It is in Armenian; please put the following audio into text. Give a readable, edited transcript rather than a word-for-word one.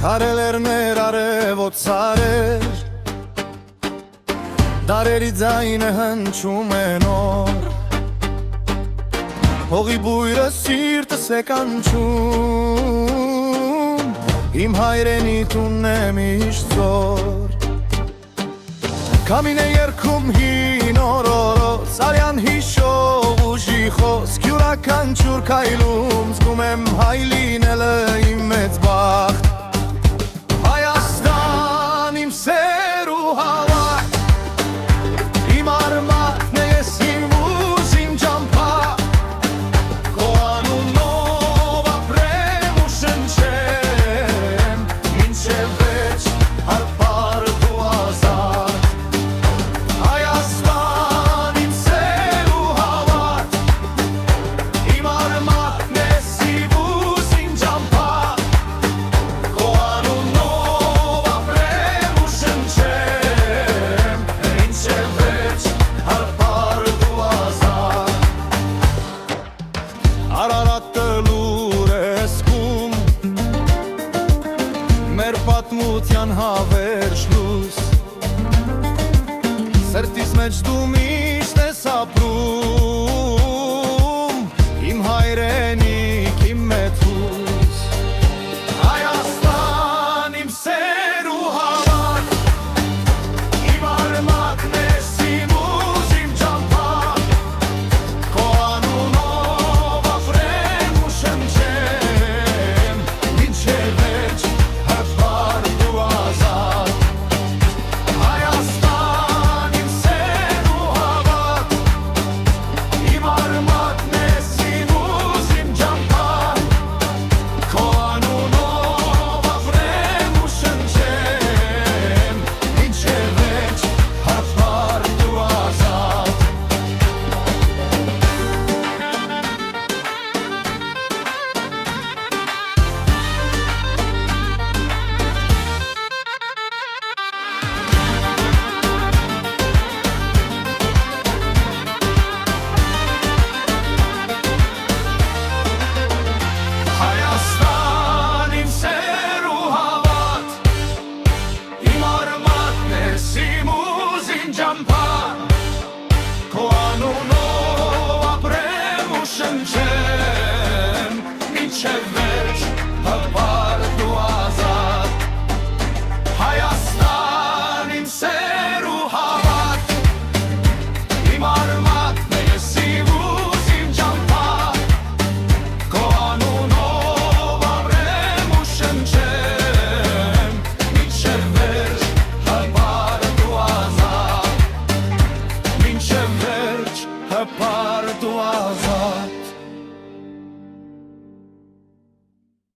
Քարելերներ արևոտ սարեր, դարերի ձայնը հնչում է նոր, հողի բույրը սիրտս է կանչում, իմ հայրենի տունն է միշտ զոր։ Քամին է երգում հին օրորոց, արյան հիշով ուժի խոսք, յուրաքանչյուր քայլում զգում եմ հայ լինելը իմ մեծ բախտ։ Հայաստան իմ սեր ու հավատ, իմ արմատն է ես իմ ուժ իմ ջամփա, քո անունով ապրեմ ու շնչեմ, մինչև վերջ հարբար դու ազատ։ Հայաստան իմ սեր ու հավատ, իմ արմատն է իմ ուժ իմ ջամփա, քո անունով ապրեմ ու շնչեմ, մինչև վերջ հարբար դու ազատ։ Արարատը լուր է զգում, մեր պատմության հավերժ լույս, սրտիս մեջ դու միշտ ես ապրում, իմ հայրենիք, իմ մեծ հույս։ Հայաստան իմ սեր ու հավատ, իմ արմատն ես իմ ուժ իմ ջամփա, քո անունով ապրեմ ու շնչեմ, մինչև վերջ հարբար դու ազատ։ Հայաստան իմ սեր ու հավատ, իմ արմատն ես իմ ուժ իմ ջամփա, քո անունով ապրեմ ու շնչեմ, մինչև վերջ հարբար դու ազատ։ Հայաստան իմ սեր ու հավատ, իմ արմատն ես իմ ուժ իմ ջամփա, քո անունով ապրեմ ու շնչեմ, մինչև